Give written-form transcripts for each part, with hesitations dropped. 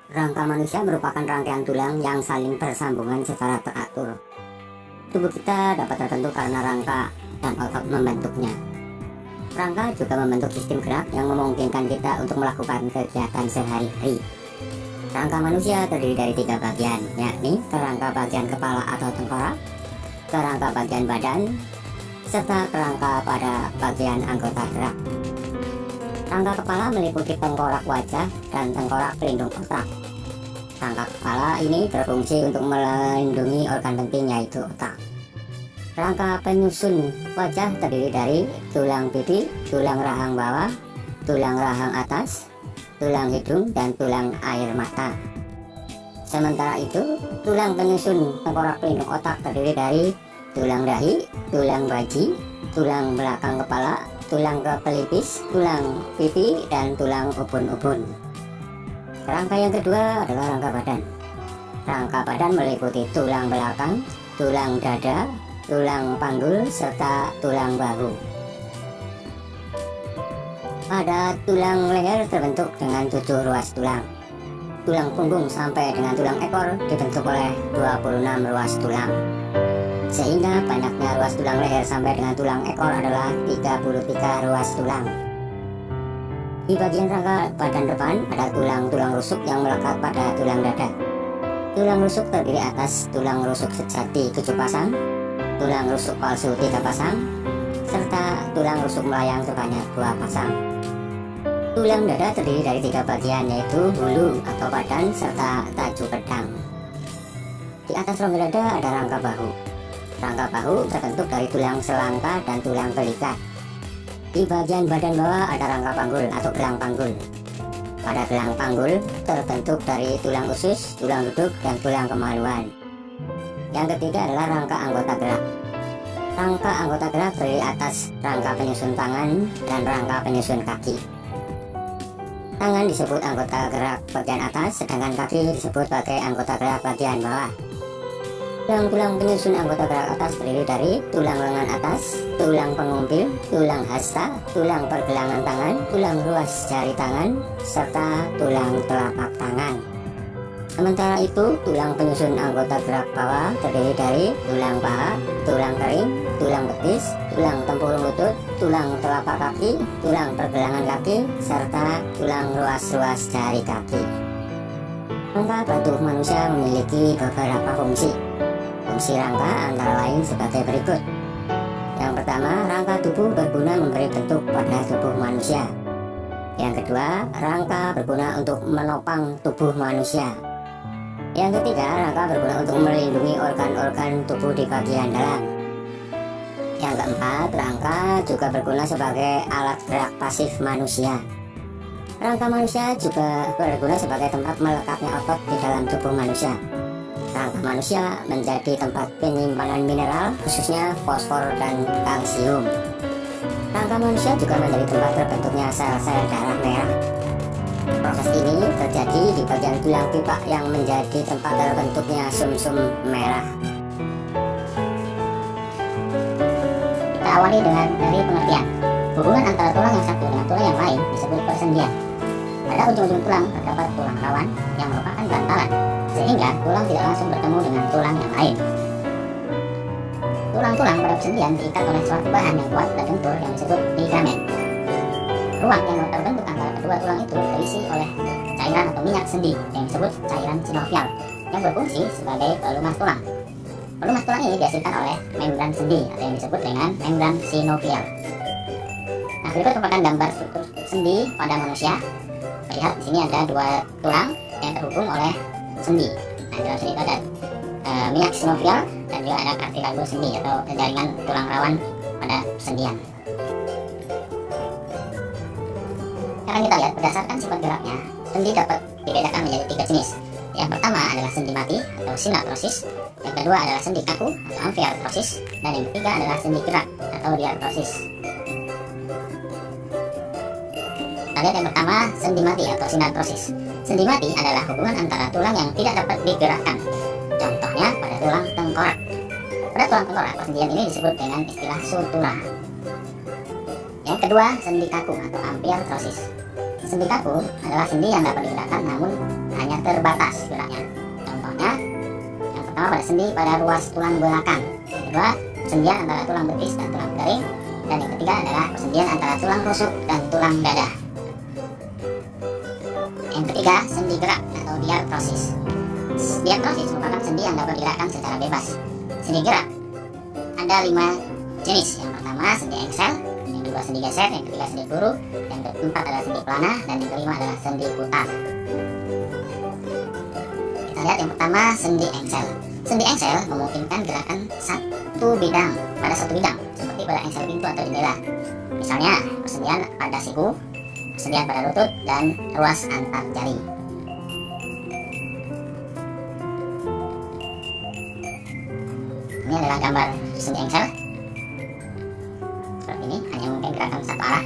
Rangka manusia merupakan rangkaian tulang yang saling bersambungan secara teratur. Tubuh kita dapat terbentuk karena rangka dan otot membentuknya. Rangka juga membentuk sistem gerak yang memungkinkan kita untuk melakukan kegiatan sehari-hari. Rangka manusia terdiri dari 3 bagian, yakni kerangka bagian kepala atau tengkorak, kerangka bagian badan, serta kerangka pada bagian anggota gerak. Rangka kepala meliputi tengkorak wajah dan tengkorak pelindung otak. Rangka kepala ini berfungsi untuk melindungi organ penting yaitu otak. Rangka penyusun wajah terdiri dari tulang pipi, tulang rahang bawah, tulang rahang atas, tulang hidung, dan tulang air mata. Sementara itu, tulang penyusun tengkorak pelindung otak terdiri dari tulang dahi, tulang baji, tulang belakang kepala, tulang kepelipis, tulang pipi, dan tulang ubun-ubun. Rangka yang kedua adalah rangka badan. Rangka badan meliputi tulang belakang, tulang dada, tulang panggul, serta tulang bahu. Pada tulang leher terbentuk dengan 7 ruas tulang. Tulang punggung sampai dengan tulang ekor dibentuk oleh 26 ruas tulang. Sehingga banyaknya ruas tulang leher sampai dengan tulang ekor adalah 33 ruas tulang. Di bagian rangka badan depan ada tulang-tulang rusuk yang melekat pada tulang dada. Tulang rusuk terdiri atas tulang rusuk sejati 7 pasang, tulang rusuk palsu 3 pasang, serta tulang rusuk melayang sebanyak 2 pasang. Tulang dada terdiri dari 3 bagian, yaitu hulu atau badan serta taju pedang. Di atas rongga dada ada rangka bahu. Rangka bahu terbentuk dari tulang selangka dan tulang belikat. Di bagian badan bawah ada rangka panggul atau gelang panggul. Pada gelang panggul terbentuk dari tulang usus, tulang duduk, dan tulang kemaluan. Yang ketiga adalah rangka anggota gerak. Rangka anggota gerak terdiri atas rangka penyusun tangan dan rangka penyusun kaki. Tangan disebut anggota gerak bagian atas, sedangkan kaki disebut sebagai anggota gerak bagian bawah. Tulang-tulang penyusun anggota gerak atas terdiri dari tulang lengan atas, tulang pengumbil, tulang hasta, tulang pergelangan tangan, tulang ruas jari tangan, serta tulang telapak tangan. Sementara itu, tulang penyusun anggota gerak bawah terdiri dari tulang paha, tulang kering, tulang betis, tulang tempurung lutut, tulang telapak kaki, tulang pergelangan kaki, serta tulang ruas-ruas jari kaki. Rangka tubuh manusia memiliki beberapa fungsi. Fungsi rangka antara lain sebagai berikut. Yang pertama, rangka tubuh berguna memberi bentuk pada tubuh manusia. Yang kedua, rangka berguna untuk menopang tubuh manusia. Yang ketiga, rangka berguna untuk melindungi organ-organ tubuh di bagian dalam. Yang keempat, rangka juga berguna sebagai alat gerak pasif manusia. Rangka manusia juga berguna sebagai tempat melekatnya otot di dalam tubuh manusia. Rangka manusia menjadi tempat penyimpanan mineral, khususnya fosfor dan kalsium. Rangka manusia juga menjadi tempat terbentuknya sel-sel darah merah. Proses ini terjadi di bagian tulang pipa yang menjadi tempat terbentuknya sumsum merah. Kita awali dari pengertian. Hubungan antara tulang yang satu dengan tulang yang lain disebut persendian. Pada ujung-ujung tulang terdapat tulang rawan yang merupakan bantalan, sehingga tulang tidak langsung bertemu dengan tulang yang lain. Tulang-tulang pada persendian diikat oleh suatu bahan yang kuat dan lentur yang disebut ligamen. Ruang yang terbentuk antara kedua tulang itu terisi oleh cairan atau minyak sendi yang disebut cairan sinovial yang berfungsi sebagai pelumas tulang. Pelumas tulang ini dihasilkan oleh membran sendi atau yang disebut dengan membran sinovial. Nah, berikut merupakan gambar struktur sendi pada manusia. Lihat di sini ada 2 tulang yang terhubung oleh sendi. Nah, dalam sendi itu ada minyak sinovial dan juga ada cartilago sendi atau jaringan tulang rawan pada sendian. Sekarang kita lihat berdasarkan sifat geraknya, sendi dapat dibedakan menjadi 3 jenis. Yang pertama adalah sendi mati atau sinatrosis, yang kedua adalah sendi kaku atau amfiartrosis, dan yang ketiga adalah sendi gerak atau diartrosis. Kita lihat yang pertama, sendi mati atau sinatrosis. Sendi mati adalah hubungan antara tulang yang tidak dapat digerakkan. Contohnya pada tulang tengkorak. Pada tulang tengkorak, persendian ini disebut dengan istilah sutura. Yang kedua, sendi kaku atau amfiartrosis. Sendi kaku adalah sendi yang dapat digerakkan namun hanya terbatas geraknya. Contohnya, yang pertama pada sendi pada ruas tulang belakang, yang kedua persendian antara tulang betis dan tulang kering, dan yang ketiga adalah persendian antara tulang rusuk dan tulang dada. Yang ketiga, sendi gerak atau diartrosis. Diartrosis merupakan sendi yang dapat digerakkan secara bebas. Sendi gerak ada 5 jenis. Yang pertama sendi engsel, yang kedua sendi geser, yang ketiga sendi peluru, yang keempat adalah sendi pelana, dan yang kelima adalah sendi putar. Kita lihat yang pertama, sendi engsel. Sendi engsel memungkinkan gerakan satu bidang pada satu bidang, seperti pada engsel pintu atau jendela. Misalnya persendian pada siku, persendian pada lutut, dan ruas antar jari. Ini adalah gambar sendi engsel. Seperti ini, hanya mungkin gerakan satu arah.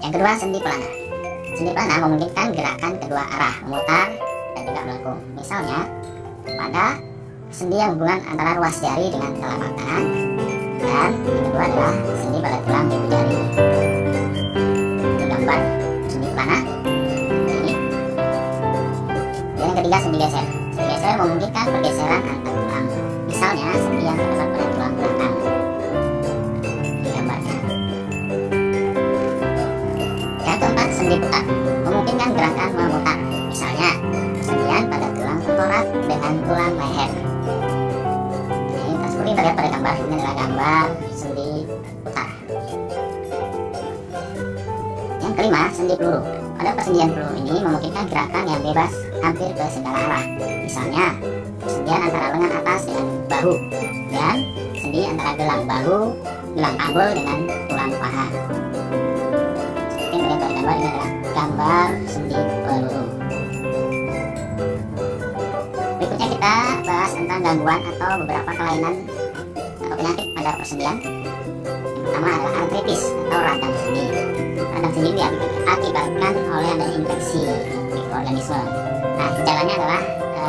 Yang kedua, sendi pelana. Sendi pelana memungkinkan gerakan kedua arah, memutar dan juga melengkung. Misalnya pada sendi yang hubungan antara ruas jari dengan telapak tangan, dan yang kedua adalah sendi pada tulang ibu jari. Ini gambar sendi pelana. Ini. Dan yang ketiga, sendi geser. Sendi geser memungkinkan pergeseran antar tulang. Misalnya sendi yang terdapat pada tulang belakang. Ini gambarnya. Yang keempat, sendi putar memungkinkan gerakan memutar. Misalnya persendian pada tulang tengkorak dengan tulang leher. Ini seperti terlihat pada gambar. Ini adalah gambar sendi putar. Yang kelima, sendi peluru. Pada persendian peluru ini memungkinkan gerakan yang bebas hampir ke segala arah. Misalnya persendian antara lengan atas dengan bahu, dan sendi antara gelang bahu, gelang panggul dengan tulang paha. Seperti yang terlihat pada gambar, ini adalah gambar sendi peluru. Berikutnya kita bahas tentang gangguan atau beberapa kelainan atau penyakit pada persendian. Yang pertama adalah artritis atau radang sendi. Radang sendi diakibatkan oleh adanya infeksi mikroorganisme. Nah, gejalanya adalah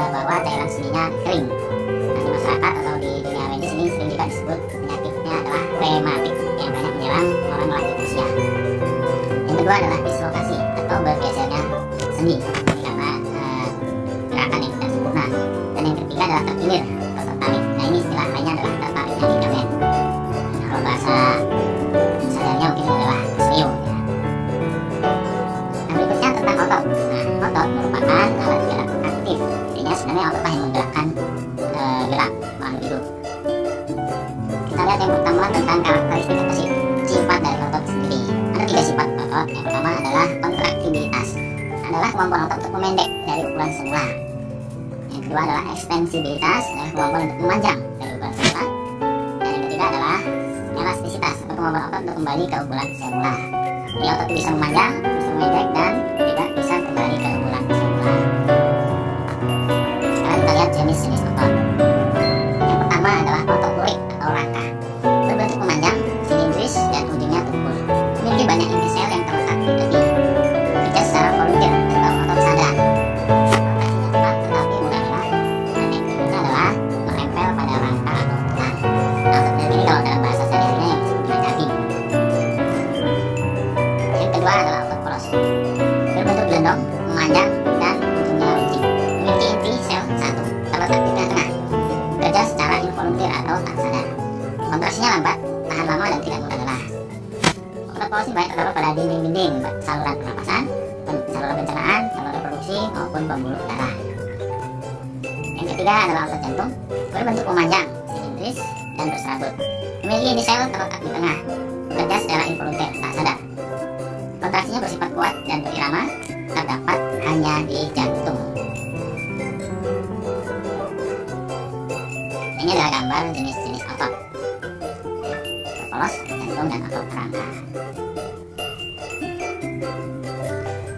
bahwa cairan sendinya kering. Nah, di masyarakat atau di dunia medis ini sering juga disebut penyakitnya adalah rematik yang banyak menyerang orang lanjut usia. Yang kedua adalah dislokasi atau bergesernya sendi karena gerakan yang tidak sempurna. Dan yang ketiga adalah terkilir atau tertarik. Nah, ini istilah lainnya adalah tertariknya ligamen. Nah, kalau bahasa sayangnya mungkin adalah seo. Nah, berikutnya tentang otot. Nah, otot merupakan alat gerak aktif. Intinya sebenarnya otot yang menggerakkan gerak makhluk hidup. Kita lihat yang pertama tentang karakteristik atau sifat dari otot sendiri. Ada 3 sifat otot. Yang pertama adalah kontraktibilitas, adalah kemampuan otot untuk memendek dari ukuran semula. Yang kedua adalah ekstensibilitas, adalah kemampuan untuk memanjang dari ukuran semula. Dan yang ketiga adalah elastisitas, atau kemampuan otot untuk kembali ke ukuran semula. Jadi otot itu bisa memanjang, bisa memendek, dan juga bisa kembali ke ukuran semula. Sekarang kita lihat jenis-jenis otot. Yang pertama adalah otot lurik atau rangka. Berbentuk memanjang, silindris, dan ujungnya tumpul. Memiliki banyak inti sel yang terletak di tepi. Bekerja secara volunteer atau otot sadar. Operasinya cepat tetapi mudah gerak. Dan yang berikutnya adalah menempel pada rangka atau tulang. Nah, otot ini kalau dalam bahasa sehari-harinya yang disebut dengan daging. Yang kedua adalah otot poros. Berbentuk gelondong, memanjang, dan ujungnya runcing. Memiliki inti sel satu terletak di tengah-tengah. Bekerja secara involunteer atau tak sadar. Kontraksinya lambat, tahan lama, dan tidak mudah lelah. Otot poros ini banyak terdapat pada dinding-dinding saluran pernapasan, saluran pencernaan, saluran reproduksi, maupun pembuluh darah. Yang ketiga adalah otot jantung. Berbentuk memanjang, silindris, dan berserabut. Memiliki inti sel terletak di tengah. Bekerja secara involunteer, tak sadar. Kontraksinya bersifat kuat dan berirama, terdapat hanya di jantung. Ini adalah gambar jenis-jenis otot. Otot poros, jantung, dan otot rangka.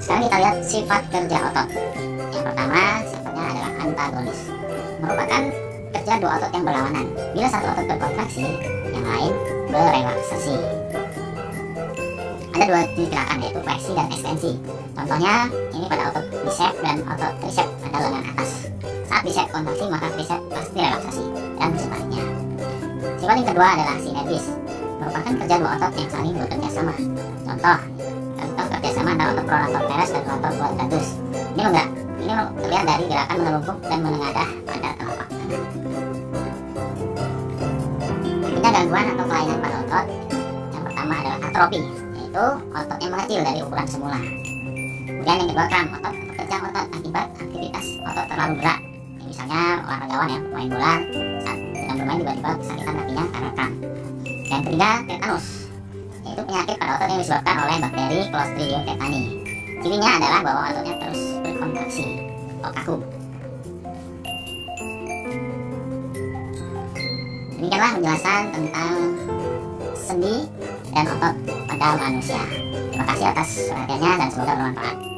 Sekarang kita lihat sifat kerja otot. Yang pertama, sifatnya adalah antagonis. Merupakan kerja dua otot yang berlawanan. Bila satu otot berkontraksi, yang lain berelaksasi. Ada 2 jenis gerakan, yaitu fleksi dan ekstensi. Contohnya, ini pada otot bicep dan otot tricep pada lengan atas. Saat bicep kontraksi, maka tricep pasti relaksasi, dan sebaliknya. Sifat yang kedua adalah sinergis. Merupakan kerja dua otot yang saling bekerja sama. Contoh, bekerja sama antara otot prolator teres dan prolator quadratus. Ini terlihat dari gerakan menelungkup dan menengadah pada telapak tangan. Berikutnya gangguan atau kelainan pada otot. Yang pertama adalah atrofi, yaitu ototnya mengecil dari ukuran semula. Kemudian yang kedua kram, otot kejang otot akibat aktivitas otot terlalu berat. Misalnya olahragawan ya, main bola, saat sedang bermain tiba-tiba kesakitan kakinya karena kram. Yang ketiga tetanus, yaitu penyakit pada otot yang disebabkan oleh bakteri Clostridium tetani. Cirinya adalah bahwa ototnya terus berkontraksi atau kaku. Demikianlah penjelasan tentang sendi dan otot pada manusia. Terima kasih atas perhatiannya dan semoga bermanfaat.